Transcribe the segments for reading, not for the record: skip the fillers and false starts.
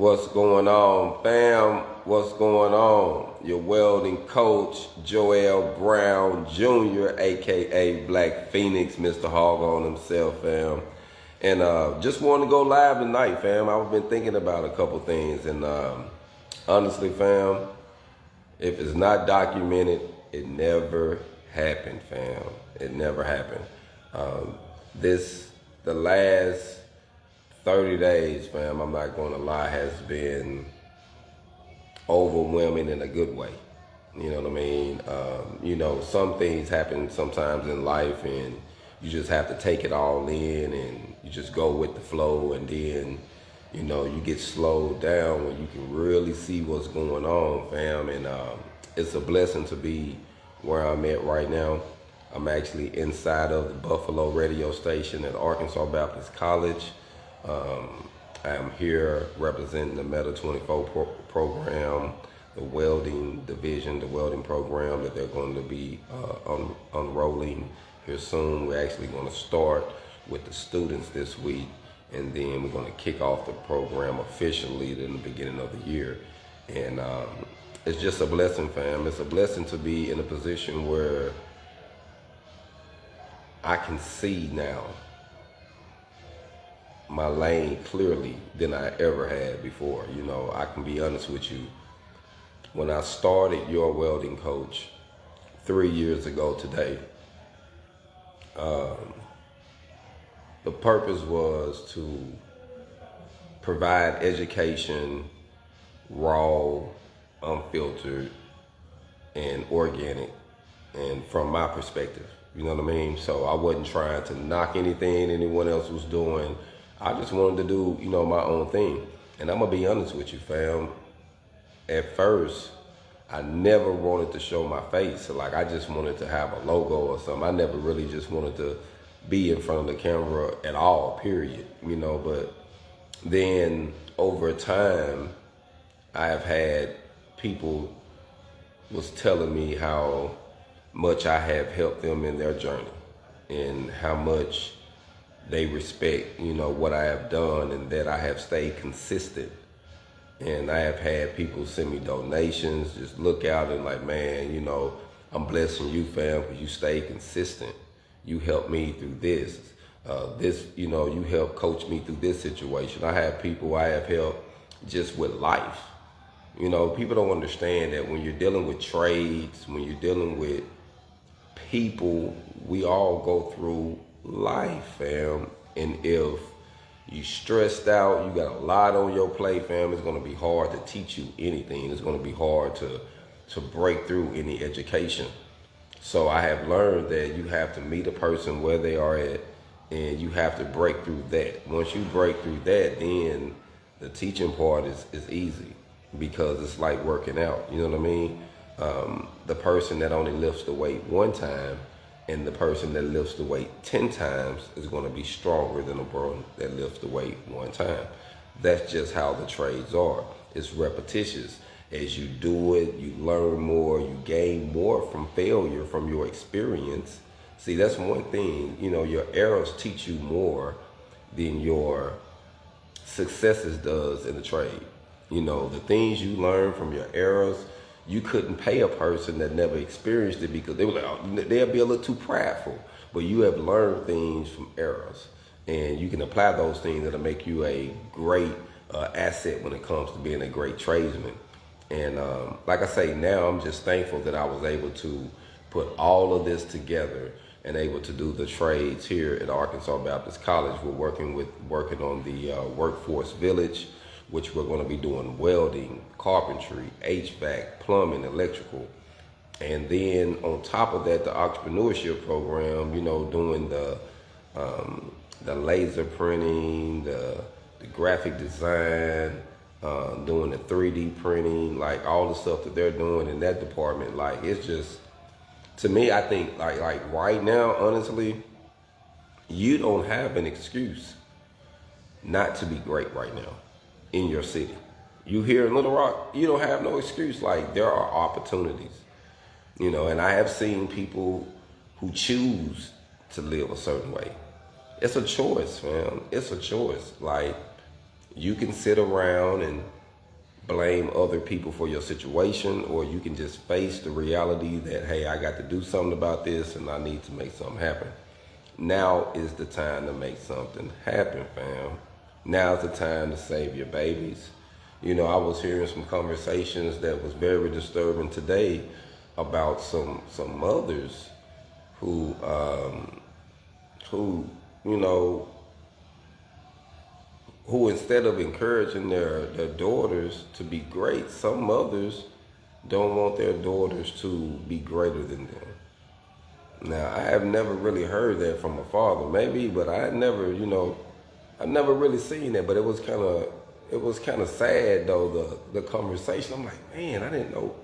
What's going on, fam? What's going on? Your welding coach, Joel Brown Jr., aka Black Phoenix, Mr. Hog on himself, fam. And just wanted to go live tonight, fam. I've been thinking about a couple things, and honestly, fam, if it's not documented, it never happened, fam. It never happened. The last 30 days, fam, I'm not gonna lie, has been overwhelming in a good way. You know what I mean? Some things happen sometimes in life and you just have to take it all in and you just go with the flow, and then, you get slowed down when you can really see what's going on, fam. And it's a blessing to be where I'm at right now. I'm actually inside of the Buffalo radio station at Arkansas Baptist College. I am here representing the Meta 24 program, the welding division, the welding program that they're going to be unrolling here soon. We're actually going to start with the students this week, and then we're going to kick off the program officially in the beginning of the year. And it's just a blessing, fam. It's a blessing to be in a position where I can see now my lane clearly than I ever had before. I can be honest with you. When I started Your Welding Coach 3 years ago today, the purpose was to provide education, raw, unfiltered, and organic, and from my perspective. You know what I mean? So I wasn't trying to knock anything anyone else was doing. I just wanted to do, my own thing. And I'm gonna be honest with you, fam. At first, I never wanted to show my face. Like, I just wanted to have a logo or something. I never really just wanted to be in front of the camera at all, period. But then over time, I have had people was telling me how much I have helped them in their journey and how much they respect, what I have done, and that I have stayed consistent. And I have had people send me donations, just look out and like, man, I'm blessing you, fam, because you stay consistent. You helped me through this. You helped coach me through this situation. I have people I have helped just with life. People don't understand that when you're dealing with trades, when you're dealing with people, we all go through life, fam. And if you stressed out, you got a lot on your plate, fam, it's gonna be hard to teach you anything. It's gonna be hard to break through any education. So I have learned that you have to meet a person where they are at, and you have to break through that. Once you break through that, then the teaching part is easy, because it's like working out. You know what I mean? The person that only lifts the weight one time and the person that lifts the weight 10 times is going to be stronger than the person that lifts the weight one time. That's just how the trades are. It's repetitious. As you do it, you learn more, you gain more from failure, from your experience. See, that's one thing, your errors teach you more than your successes does in the trade. The things you learn from your errors, you couldn't pay a person that never experienced it, because they were like, they'll be a little too prideful. But you have learned things from errors, and you can apply those things that'll make you a great asset when it comes to being a great tradesman. And like I say, now I'm just thankful that I was able to put all of this together and able to do the trades here at Arkansas Baptist College. We're working on the workforce village, which we're going to be doing welding, carpentry, HVAC, plumbing, electrical. And then on top of that, the entrepreneurship program, doing the laser printing, the graphic design, doing the 3D printing, like all the stuff that they're doing in that department. Like, it's just, to me, I think like right now, honestly, you don't have an excuse not to be great right now in your city. You here in Little Rock, you don't have no excuse. Like, there are opportunities, and I have seen people who choose to live a certain way. It's a choice, fam. It's a choice. Like, You can sit around and blame other people for your situation, or you can just face the reality that, hey, I got to do something about this and I need to make something happen. Now is the time to make something happen, fam. Now's the time to save your babies. You know, I was hearing some conversations that was very disturbing today about some mothers who who you know who instead of encouraging their daughters to be great, some mothers don't want their daughters to be greater than them. Now, I have never really heard that from a father, maybe, but I never really seen that. But it was kind of sad though, the conversation. I'm like, man, I didn't know,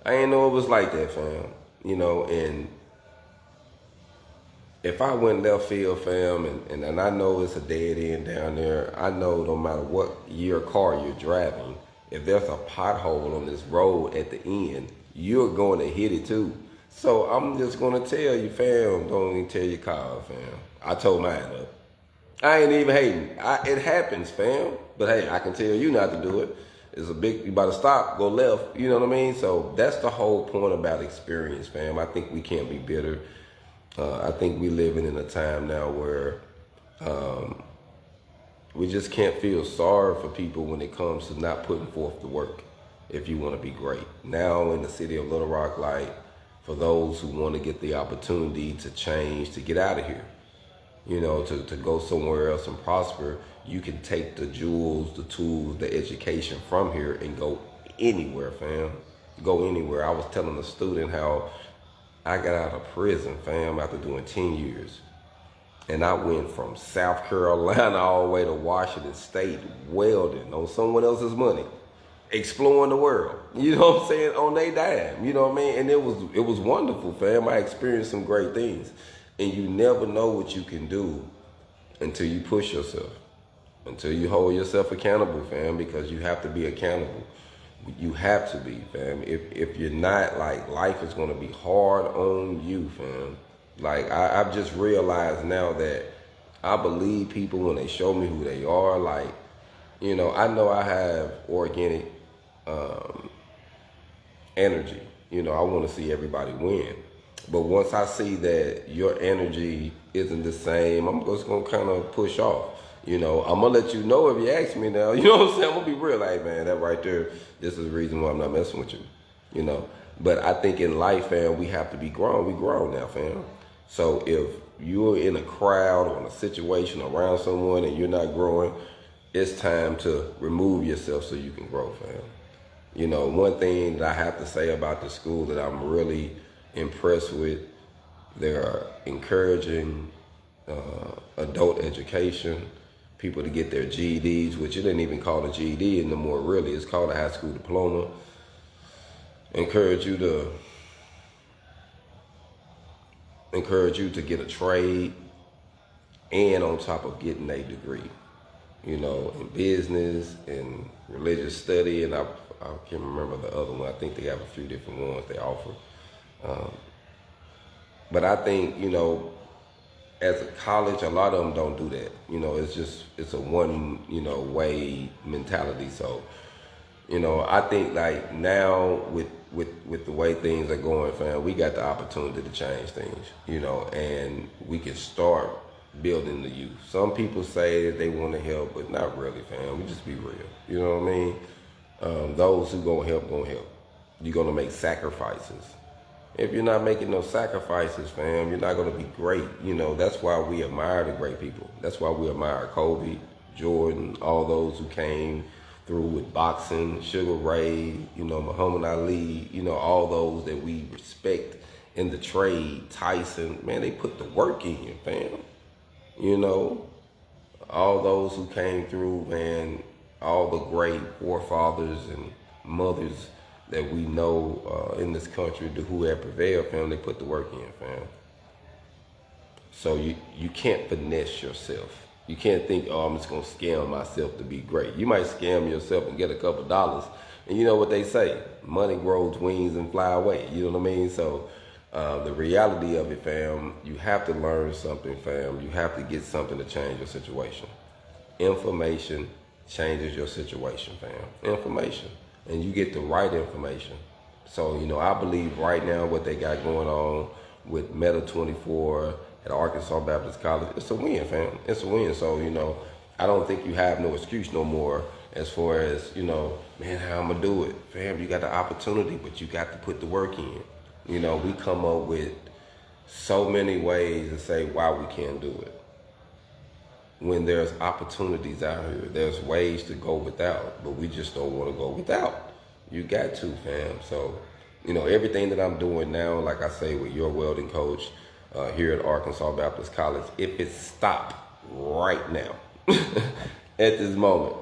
I didn't know it was like that, fam. And if I went left field, fam, and I know it's a dead end down there, I know no matter what year car you're driving, if there's a pothole on this road at the end, you're going to hit it too. So I'm just going to tell you, fam, don't even tell your car, fam. I told mine up. I ain't even hating. It happens, fam. But hey, I can tell you not to do it. It's a big, you better stop, go left. You know what I mean? So that's the whole point about experience, fam. I think we can't be bitter. I think we living in a time now where we just can't feel sorry for people when it comes to not putting forth the work if you want to be great. Now in the city of Little Rock, like, for those who want to get the opportunity to change, to get out of here, to go somewhere else and prosper, you can take the jewels, the tools, the education from here and go anywhere, fam. Go anywhere. I was telling a student how I got out of prison, fam, after doing 10 years. And I went from South Carolina all the way to Washington State, welding on someone else's money, exploring the world. You know what I'm saying? On their dime. You know what I mean? And it was wonderful, fam. I experienced some great things. And you never know what you can do until you push yourself, until you hold yourself accountable, fam, because you have to be accountable. You have to be, fam. If you're not, like, life is gonna be hard on you, fam. Like, I've just realized now that I believe people when they show me who they are. Like, I know I have organic energy. I want to see everybody win. But once I see that your energy isn't the same, I'm just gonna kind of push off. I'm gonna let you know if you ask me now. You know what I'm saying? I'm gonna be real, like, man, that right there, this is the reason why I'm not messing with you. But I think in life, fam, we have to be grown. We grown now, fam. So if you're in a crowd or in a situation around someone and you're not growing, it's time to remove yourself so you can grow, fam. One thing that I have to say about the school that I'm really impressed with, they're encouraging adult education, people to get their GEDs, which you didn't even call a GED anymore, really. It's called a high school diploma. Encourage you to get a trade, and on top of getting a degree, in business and religious study, and I can't remember the other one. I think they have a few different ones they offer. But I think, as a college, a lot of them don't do that. It's a one, way mentality. So, I think, like, now with the way things are going, fam, we got the opportunity to change things, and we can start building the youth. Some people say that they want to help, but not really, fam. We just be real. You know what I mean? Those who gonna help. You're gonna make sacrifices. If you're not making no sacrifices, fam, you're not gonna be great. That's why we admire the great people. That's why we admire Kobe, Jordan, all those who came through with boxing, Sugar Ray, Muhammad Ali, all those that we respect in the trade, Tyson, man, they put the work in, fam. All those who came through, man, all the great forefathers and mothers that we know in this country, who have prevailed, fam, they put the work in, fam. So you can't finesse yourself. You can't think, oh, I'm just going to scam myself to be great. You might scam yourself and get a couple dollars. And you know what they say, money grows wings and fly away. You know what I mean? So the reality of it, fam, you have to learn something, fam. You have to get something to change your situation. Information changes your situation, fam. Information. And you get the right information. So, I believe right now what they got going on with Meta 24 at Arkansas Baptist College, it's a win, fam. It's a win. So, I don't think you have no excuse no more as far as, man, how I'm going to do it. Fam, you got the opportunity, but you got to put the work in. We come up with so many ways to say why we can't do it. When there's opportunities out here, there's ways to go without, but we just don't want to go without. You got to, fam. So, everything that I'm doing now, like I say, with your welding coach here at Arkansas Baptist College, if it stopped right now, at this moment,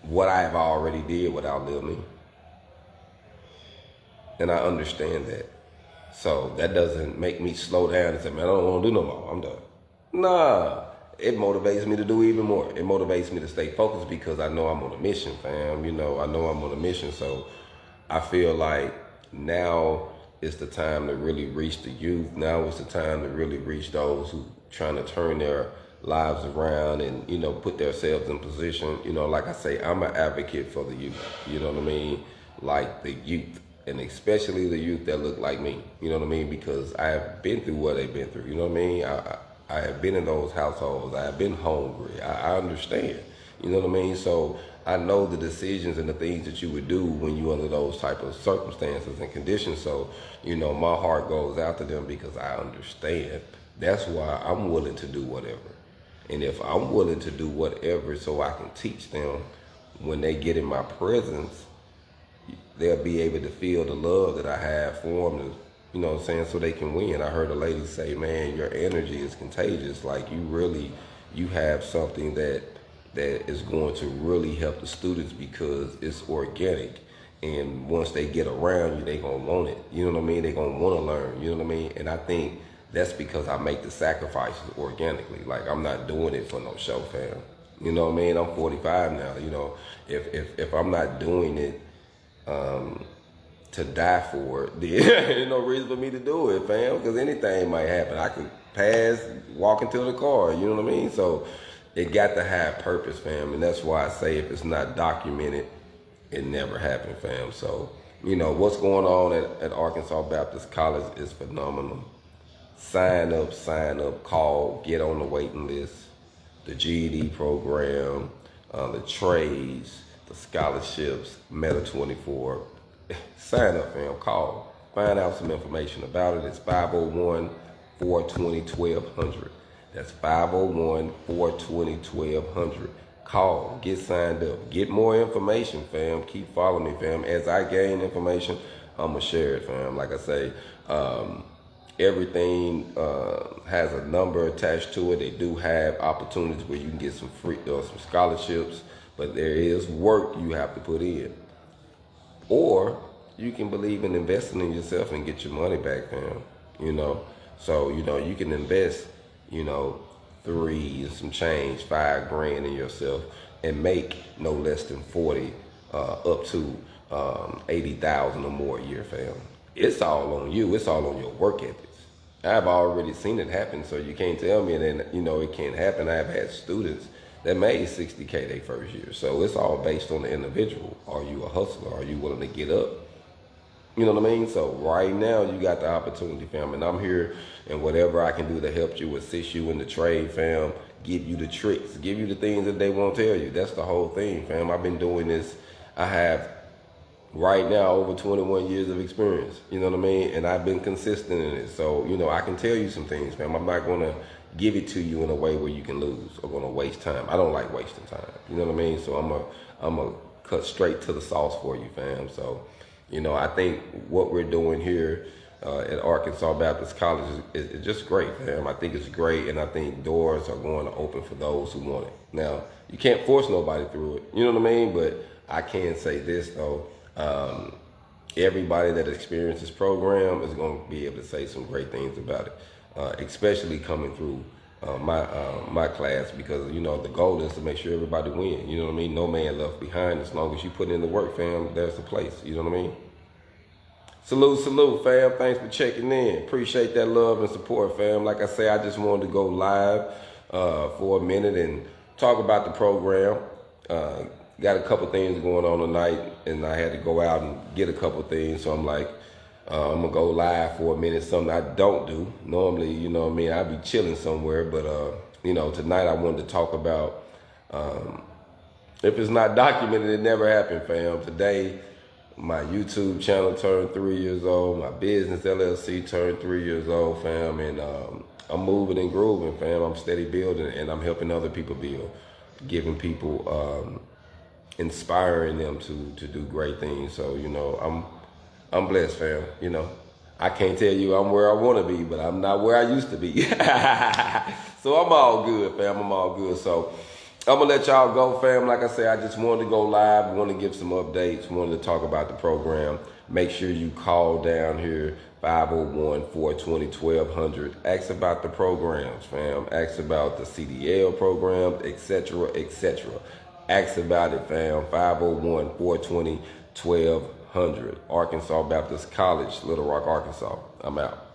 what I have already did would outlive me. And I understand that. So that doesn't make me slow down and say, man, I don't want to do no more. I'm done. Nah, it motivates me to do even more. It motivates me to stay focused because I know I'm on a mission, fam. I know I'm on a mission. So I feel like now is the time to really reach the youth. Now is the time to really reach those who trying to turn their lives around and, put themselves in position. Like I say, I'm an advocate for the youth. You know what I mean? Like the youth. And especially the youth that look like me. You know what I mean? Because I have been through what they've been through. You know what I mean? I have been in those households. I have been hungry. I understand. You know what I mean? So I know the decisions and the things that you would do when you're under those type of circumstances and conditions. So, my heart goes out to them because I understand. That's why I'm willing to do whatever. And if I'm willing to do whatever so I can teach them when they get in my presence, they'll be able to feel the love that I have for them, so they can win. I heard a lady say, man, your energy is contagious. Like you have something that is going to really help the students because it's organic. And once they get around you, they gonna want it. You know what I mean? They gonna wanna learn, you know what I mean? And I think that's because I make the sacrifices organically. Like I'm not doing it for no show, fam. You know what I mean? I'm 45 now, if I'm not doing it, to die for it, there's no reason for me to do it, fam, because anything might happen. I could pass, walk into the car, you know what I mean? So it got to have purpose, fam, and that's why I say if it's not documented, it never happened, fam. So, what's going on at Arkansas Baptist College is phenomenal. Sign up, call, get on the waiting list. The GED program, the trades, the scholarships, Meta 24. Sign up, fam. Call. Find out some information about it. It's 501-420-1200. That's 501-420-1200. Call. Get signed up. Get more information, fam. Keep following me, fam. As I gain information, I'm going to share it, fam. Like I say, everything has a number attached to it. They do have opportunities where you can get some free, some scholarships, but there is work you have to put in. Or you can believe in investing in yourself and get your money back, fam. So you can invest, 3 and some change, $5,000 in yourself, and make no less than 40 up to 80,000 or more a year, fam. It's all on you. It's all on your work ethics. I've already seen it happen, so you can't tell me that it can't happen. I've had students that made $60K their first year. So it's all based on the individual. Are you a hustler? Are you willing to get up? You know what I mean? So right now you got the opportunity, fam, and I'm here, and whatever I can do to help you, assist you in the trade, fam, give you the tricks, give you the things that they won't tell you. That's the whole thing, fam. I've been doing this. I have right now over 21 years of experience, you know what I mean? And I've been consistent in it. So, I can tell you some things, fam. I'm not going to give it to you in a way where you can lose or going to waste time. I don't like wasting time. You know what I mean? So I'm a cut straight to the sauce for you, fam. So, I think what we're doing here at Arkansas Baptist College is just great, fam. I think it's great, and I think doors are going to open for those who want it. Now, you can't force nobody through it. You know what I mean? But I can say this, though. Everybody that experienced this program is going to be able to say some great things about it, especially coming through my class, because the goal is to make sure everybody win. You know what I mean? No man left behind. As long as you put in the work, fam, there's the place. You know what I mean? Salute, fam. Thanks for checking in. Appreciate that love and support, fam. Like I say, I just wanted to go live for a minute and talk about the program. Got a couple things going on tonight, and I had to go out and get a couple things. So I'm like, I'm gonna go live for a minute. Something I don't do normally. You know what I mean? I'd be chilling somewhere, but tonight I wanted to talk about. If it's not documented, it never happened, fam. Today, my YouTube channel turned 3 years old. My business LLC turned 3 years old, fam, and I'm moving and grooving, fam. I'm steady building, and I'm helping other people build, giving people, inspiring them to do great things. So I'm blessed, fam. I can't tell you I'm where I want to be, but I'm not where I used to be. So I'm all good, fam. I'm all good. So I'm going to let y'all go, fam. Like I said, I just wanted to go live. Want to give some updates. Wanted to talk about the program. Make sure you call down here, 501-420-1200. Ask about the programs, fam. Ask about the CDL program, etc., etc. Ask about it, fam. 501-420-1200. Arkansas Baptist College, Little Rock, Arkansas. I'm out.